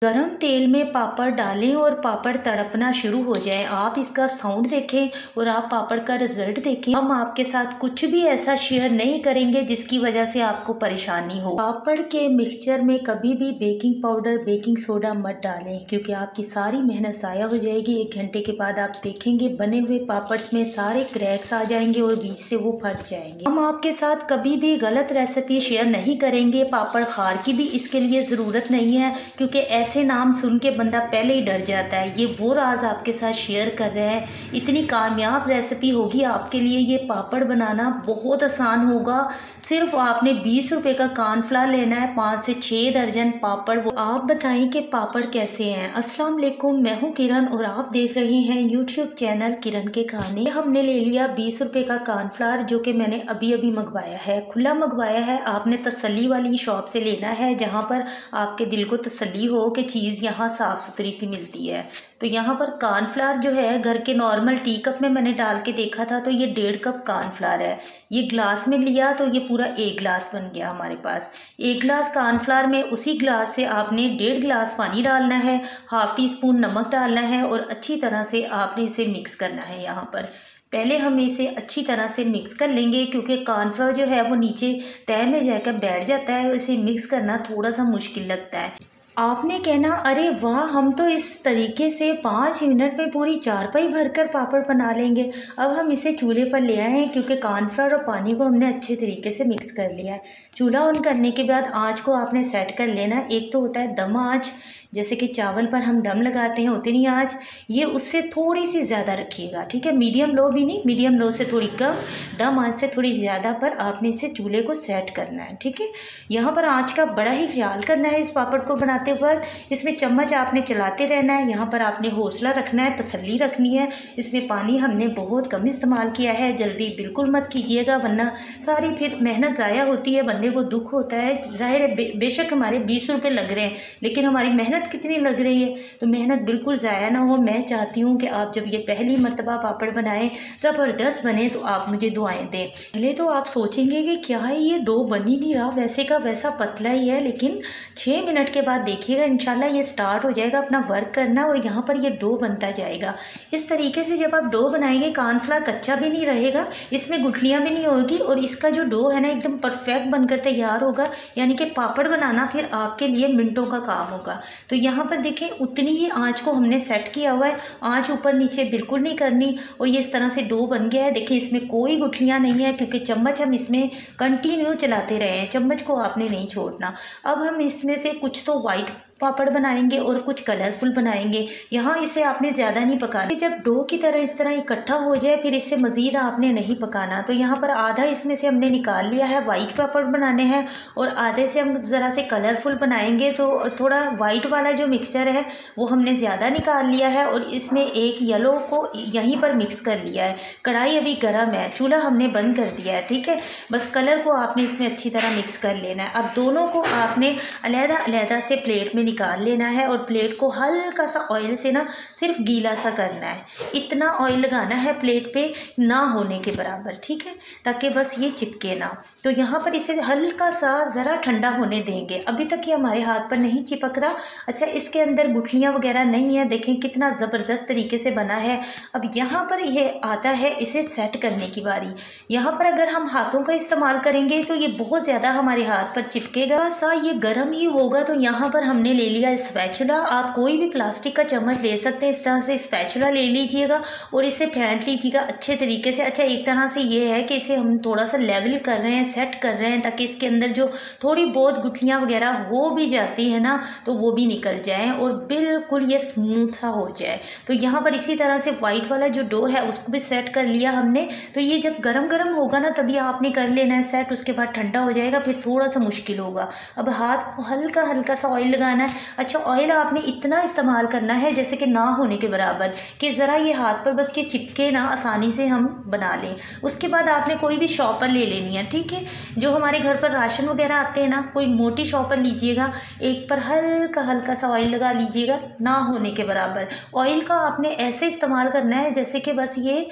गरम तेल में पापड़ डालें और पापड़ तड़पना शुरू हो जाए, आप इसका साउंड देखें और आप पापड़ का रिजल्ट देखें। हम आपके साथ कुछ भी ऐसा शेयर नहीं करेंगे जिसकी वजह से आपको परेशानी हो। पापड़ के मिक्सचर में कभी भी बेकिंग पाउडर, बेकिंग सोडा मत डालें क्योंकि आपकी सारी मेहनत ज़ाया हो जाएगी। 1 घंटे के बाद आप देखेंगे बने हुए पापड़ में सारे क्रैक्स आ जाएंगे और बीच से वो फट जाएंगे। हम आपके साथ कभी भी गलत रेसिपी शेयर नहीं करेंगे। पापड़ खार की भी इसके लिए ज़रूरत नहीं है क्योंकि ऐसे नाम सुन के बंदा पहले ही डर जाता है। ये वो राज आपके साथ शेयर कर रहे हैं। इतनी कामयाब रेसिपी होगी आपके लिए। ये पापड़ बनाना बहुत आसान होगा। सिर्फ आपने 20 रुपए का कॉर्नफ्लावर लेना है, 5 से 6 दर्जन पापड़। आप बताएं कि पापड़ कैसे हैं। अस्सलाम वालेकुम, मैं हूँ किरण और आप देख रहे हैं यूट्यूब चैनल किरण के खाने। हमने ले लिया 20 रुपए का कॉर्नफ्लावर जो कि मैंने अभी अभी मंगवाया है, खुला मंगवाया है। आपने तसल्ली वाली शॉप से लेना है जहाँ पर आपके दिल को तसल्ली हो कि चीज़ यहाँ साफ़ सुथरी सी मिलती है। तो यहाँ पर कॉर्नफ्लावर जो है घर के नॉर्मल टी कप में मैंने डाल के देखा था तो ये 1.5 कप कॉर्नफ्लावर है। ये ग्लास में लिया तो ये पूरा 1 गिलास बन गया हमारे पास। 1 गिलास कॉर्नफ्लावर में उसी ग्लास से आपने 1.5 गिलास पानी डालना है, ½ टी स्पून नमक डालना है और अच्छी तरह से आपने इसे मिक्स करना है। यहाँ पर पहले हम इसे अच्छी तरह से मिक्स कर लेंगे क्योंकि कॉर्नफ्लावर जो है वो नीचे तह में जाकर बैठ जाता है। इसे मिक्स करना थोड़ा सा मुश्किल लगता है। आपने कहना अरे वाह, हम तो इस तरीके से 5 मिनट में पूरी चारपाई भरकर पापड़ बना लेंगे। अब हम इसे चूल्हे पर ले आए हैं क्योंकि कॉर्नफ्लावर और पानी को हमने अच्छे तरीके से मिक्स कर लिया है। चूल्हा ऑन करने के बाद आँच को आपने सेट कर लेना। एक तो होता है दम आँच, जैसे कि चावल पर हम दम लगाते हैं उतनी आँच, ये उससे थोड़ी सी ज़्यादा रखिएगा, ठीक है। मीडियम लो भी नहीं, मीडियम लो से थोड़ी कम, दम आँच से थोड़ी ज़्यादा पर आपने इसे चूल्हे को सेट करना है, ठीक है। यहाँ पर आँच का बड़ा ही ख्याल करना है इस पापड़ को बनाते वक्त। इसमें चम्मच आपने चलाते रहना है। यहाँ पर आपने हौसला रखना है, तसल्ली रखनी है। इसमें पानी हमने बहुत कम इस्तेमाल किया है। जल्दी बिल्कुल मत कीजिएगा वरना सारी फिर मेहनत ज़ाया होती है, बंदे को दुख होता है। ज़ाहिर है बेशक हमारे 20 रुपये लग रहे हैं लेकिन हमारी मेहनत कितनी लग रही है, तो मेहनत बिल्कुल ज़ाया ना हो। मैं चाहती हूँ कि आप जब ये पहली मर्तबा पापड़ बनाएं ज़बरदस्त बने तो आप मुझे दुआएं दें। पहले तो आप सोचेंगे कि क्या है ये डो बन ही नहीं रहा, वैसे का वैसा पतला ही है, लेकिन 6 मिनट के बाद देखिएगा इंशाल्लाह ये स्टार्ट हो जाएगा अपना वर्क करना और यहाँ पर ये डो बनता जाएगा। इस तरीके से जब आप डो बनाएंगे कॉर्नफ्लावर कच्चा भी नहीं रहेगा, इसमें गुठलियाँ भी नहीं होगी और इसका जो डो है ना एकदम परफेक्ट बनकर तैयार होगा। यानी कि पापड़ बनाना फिर आपके लिए मिनटों का काम होगा। तो यहाँ पर देखें उतनी ही आँच को हमने सेट किया हुआ है, आँच ऊपर नीचे बिल्कुल नहीं करनी और ये इस तरह से डो बन गया है। देखिए इसमें कोई गुठलियाँ नहीं है क्योंकि चम्मच हम इसमें कंटिन्यू चलाते रहे हैं, चम्मच को आपने नहीं छोड़ना। अब हम इसमें से कुछ तो वाइट पापड़ बनाएंगे और कुछ कलरफुल बनाएंगे। यहाँ इसे आपने ज़्यादा नहीं पकाना। जब डो की तरह इस तरह इकट्ठा हो जाए फिर इससे मज़ीद आपने नहीं पकाना। तो यहाँ पर आधा इसमें से हमने निकाल लिया है, वाइट पापड़ बनाने हैं और आधे से हम ज़रा से कलरफुल बनाएंगे। तो थोड़ा वाइट वाला जो मिक्सचर है वो हमने ज़्यादा निकाल लिया है और इसमें एक येलो को यहीं पर मिक्स कर लिया है। कढ़ाई अभी गर्म है, चूल्हा हमने बंद कर दिया है, ठीक है। बस कलर को आपने इसमें अच्छी तरह मिक्स कर लेना है। अब दोनों को आपने अलहदा अलहदा से प्लेट में निकाल लेना है और प्लेट को हल्का सा ऑयल से ना सिर्फ गीला सा करना है। इतना ऑयल लगाना है प्लेट पे ना होने के बराबर, ठीक है, ताकि बस ये चिपके ना। तो यहाँ पर इसे हल्का सा ज़रा ठंडा होने देंगे। अभी तक ये हमारे हाथ पर नहीं चिपक रहा। अच्छा, इसके अंदर गुठलियाँ वगैरह नहीं है, देखें कितना ज़बरदस्त तरीके से बना है। अब यहाँ पर ये आता है इसे सेट करने की बारी। यहाँ पर अगर हम हाथों का इस्तेमाल करेंगे तो ये बहुत ज़्यादा हमारे हाथ पर चिपकेगा सा, ये गर्म ही होगा। तो यहाँ पर हमने ले लिया स्पैचुला। आप कोई भी प्लास्टिक का चम्मच ले सकते हैं, इस तरह से स्पैचुला ले लीजिएगा और इसे फेंट लीजिएगा अच्छे तरीके से। अच्छा, एक तरह से ये है कि इसे हम थोड़ा सा लेवल कर रहे हैं, सेट कर रहे हैं ताकि इसके अंदर जो थोड़ी बहुत गुठलियाँ वगैरह हो भी जाती है ना तो वो भी निकल जाएँ और बिल्कुल ये स्मूथ सा हो जाए। तो यहाँ पर इसी तरह से वाइट वाला जो डो है उसको भी सेट कर लिया हमने। तो ये जब गरम गरम होगा ना तभी आपने कर लेना है सेट, उसके बाद ठंडा हो जाएगा फिर थोड़ा सा मुश्किल होगा। अब हाथ को हल्का हल्का सा ऑयल लगाना है। अच्छा, ऑयल आपने इतना इस्तेमाल करना है जैसे कि ना होने के बराबर कि ज़रा ये हाथ पर बस ये चिपके ना, आसानी से हम बना लें। उसके बाद आपने कोई भी शॉपर ले लेनी है, ठीक है, जो हमारे घर पर राशन वगैरह आते हैं ना, कोई मोटी शॉपर लीजिएगा, एक पर हल्का हल्का सा ऑयल लगा लीजिएगा ना होने के बराबर। ऑयल का आपने ऐसे इस्तेमाल करना है जैसे कि बस ये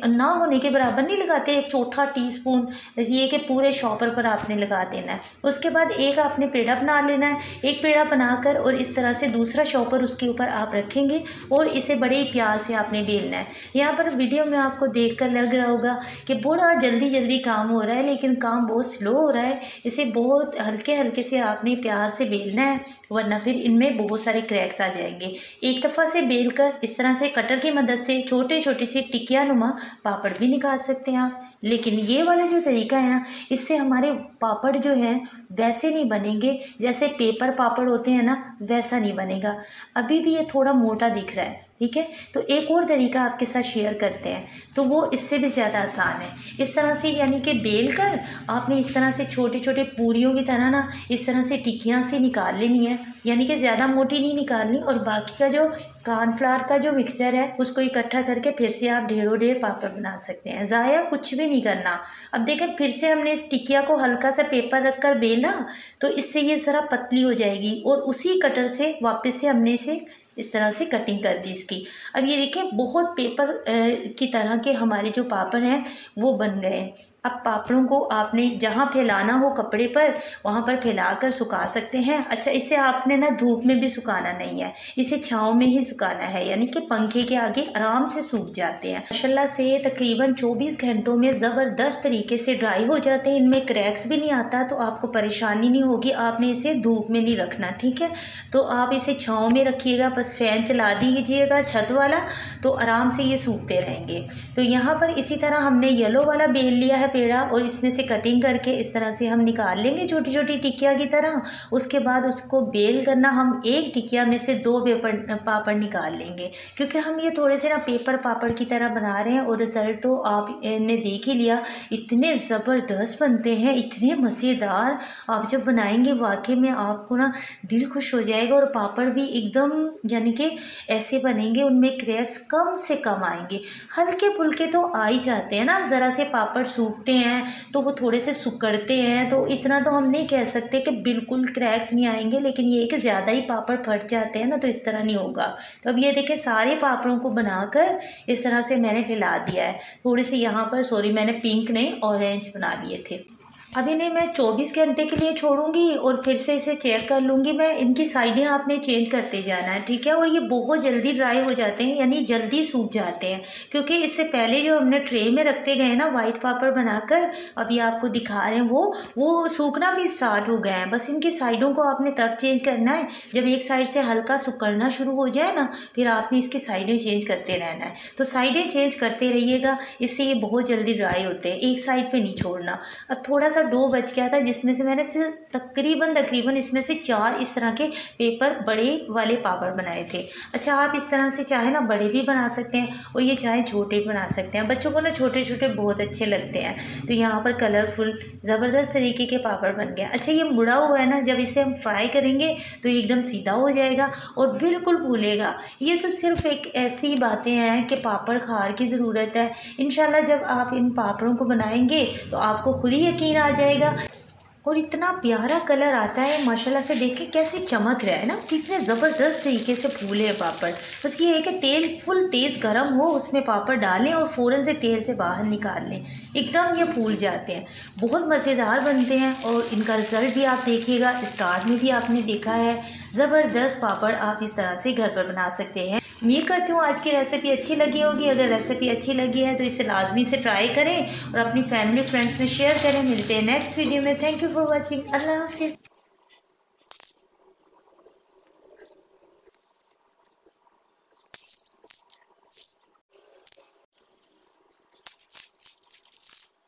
ना होने के बराबर नहीं लगाते, 1/4 टीस्पून, बस ये कि पूरे शॉपर पर आपने लगा देना है। उसके बाद एक आपने पेड़ा बना लेना है। एक पेड़ा बना बनाकर और इस तरह से दूसरा शॉपर उसके ऊपर आप रखेंगे और इसे बड़े ही प्यार से आपने बेलना है। यहाँ पर वीडियो में आपको देखकर लग रहा होगा कि बड़ा जल्दी जल्दी काम हो रहा है, लेकिन काम बहुत स्लो हो रहा है। इसे बहुत हल्के हल्के से आपने प्यार से बेलना है, वरना फिर इनमें बहुत सारे क्रैक्स आ जाएंगे। एक दफ़ा से बेलकर इस तरह से कटर की मदद से छोटे छोटे से टिकिया नुमा पापड़ भी निकाल सकते हैं आप। लेकिन ये वाला जो तरीका है ना, इससे हमारे पापड़ जो हैं वैसे नहीं बनेंगे जैसे पेपर पापड़ होते हैं ना, वैसा नहीं बनेगा। अभी भी ये थोड़ा मोटा दिख रहा है, ठीक है। तो एक और तरीका आपके साथ शेयर करते हैं, तो वो इससे भी ज़्यादा आसान है। इस तरह से यानी कि बेल कर आपने इस तरह से छोटे छोटे पूरियों की तरह ना इस तरह से टिकियाँ से निकाल लेनी है, यानी कि ज़्यादा मोटी नहीं निकालनी। और बाकी का जो कॉर्नफ्लावर का जो मिक्सचर है उसको इकट्ठा करके फिर से आप ढेरों ढेर पापड़ बना सकते हैं, ज़ाया कुछ भी नहीं करना। अब देखें, फिर से हमने इस टिकिया को हल्का सा पेपर रख कर बेला तो इससे ये ज़रा पतली हो जाएगी और उसी कटर से वापस से हमने इसे इस तरह से कटिंग कर दी इसकी। अब ये देखिए, बहुत पेपर की तरह के हमारे जो पापड़ हैं वो बन गए हैं। अब पापड़ों को आपने जहाँ फैलाना हो कपड़े पर वहाँ पर फैलाकर सुखा सकते हैं। अच्छा, इसे आपने ना धूप में भी सुखाना नहीं है, इसे छाँव में ही सुखाना है, यानी कि पंखे के आगे आराम से सूख जाते हैं। माशाल्लाह से तकरीबन 24 घंटों में ज़बरदस्त तरीके से ड्राई हो जाते हैं, इनमें क्रैक्स भी नहीं आता, तो आपको परेशानी नहीं होगी। आपने इसे धूप में नहीं रखना, ठीक है। तो आप इसे छाँव में रखिएगा, बस फ़ैन चला दीजिएगा छत वाला, तो आराम से ये सूखते रहेंगे। तो यहाँ पर इसी तरह हमने येलो वाला बेल लिया है पेड़ा और इसमें से कटिंग करके इस तरह से हम निकाल लेंगे छोटी छोटी टिकिया की तरह। उसके बाद उसको बेल करना, हम एक टिकिया में से 2 पापड़ निकाल लेंगे, क्योंकि हम ये थोड़े से ना पेपर पापड़ की तरह बना रहे हैं। और रिज़ल्ट तो आपने देख ही लिया, इतने ज़बरदस्त बनते हैं, इतने मज़ेदार। आप जब बनाएंगे वाकई में आपको ना दिल खुश हो जाएगा। और पापड़ भी एकदम यानी कि ऐसे बनेंगे, उनमें क्रैक्स कम से कम आएंगे। हल्के फुल्के तो आ ही जाते हैं ना, ज़रा से पापड़ सूखते हैं तो वो थोड़े से सिकुड़ते हैं, तो इतना तो हम नहीं कह सकते कि बिल्कुल क्रैक्स नहीं आएंगे, लेकिन ये कि ज़्यादा ही पापड़ फट जाते हैं ना, तो इस तरह नहीं होगा। तो अब ये देखें, सारे पापड़ों को बनाकर इस तरह से मैंने फैला दिया है। थोड़े से यहाँ पर मैंने पिंक नहीं ऑरेंज बना लिए थे। अब इन्हें मैं 24 घंटे के लिए छोड़ूंगी और फिर से इसे चेक कर लूँगी मैं। इनकी साइडें आपने चेंज करते जाना है, ठीक है। और ये बहुत जल्दी ड्राई हो जाते हैं, यानी जल्दी सूख जाते हैं, क्योंकि इससे पहले जो हमने ट्रे में रखते गए ना वाइट पापड़ बनाकर, अभी आपको दिखा रहे हैं वो सूखना भी स्टार्ट हो गए हैं। बस इनकी साइडों को आपने तब चेंज करना है जब एक साइड से हल्का सिकुड़ना शुरू हो जाए ना, फिर आपने इसकी साइडें चेंज करते रहना है। तो साइडें चेंज करते रहिएगा, इससे ये बहुत जल्दी ड्राई होते हैं, एक साइड पर नहीं छोड़ना। अब थोड़ा सा डो बच गया था, जिसमें से मैंने सिर्फ तकरीबन इसमें से 4 इस तरह के पेपर बड़े वाले पापड़ बनाए थे। अच्छा, आप इस तरह से चाहे ना बड़े भी बना सकते हैं और ये चाहे छोटे भी बना सकते हैं। बच्चों को ना छोटे छोटे बहुत अच्छे लगते हैं। तो यहाँ पर कलरफुल ज़बरदस्त तरीके के पापड़ बन गए। अच्छा, ये मुड़ा हुआ है ना, जब इसे हम फ्राई करेंगे तो एकदम सीधा हो जाएगा और बिल्कुल फूलेगा। ये तो सिर्फ एक ऐसी बातें हैं कि पापड़ खार की ज़रूरत है। इंशाल्लाह जब आप इन पापड़ों को बनाएंगे तो आपको खुद ही यकीन आ जाएगा। और इतना प्यारा कलर आता है माशाल्लाह से, देखिए कैसे चमक रहा है ना, कितने ज़बरदस्त तरीके से फूले हैं पापड़। बस ये है कि तेल फुल तेज़ गर्म हो, उसमें पापड़ डालें और फ़ौरन से तेल से बाहर निकाल लें, एकदम ये फूल जाते हैं। बहुत मज़ेदार बनते हैं और इनका रिज़ल्ट भी आप देखिएगा, स्टार्ट में भी आपने देखा है। ज़बरदस्त पापड़ आप इस तरह से घर पर बना सकते हैं। उम्मीद करती हूँ आज की रेसिपी अच्छी लगी होगी। अगर रेसिपी अच्छी लगी है तो इसे लाजमी से ट्राई करें और अपनी फैमिली फ्रेंड्स में शेयर करें। मिलते हैं नेक्स्ट वीडियो में। Thank you for watching. अल्लाह हाफिज़।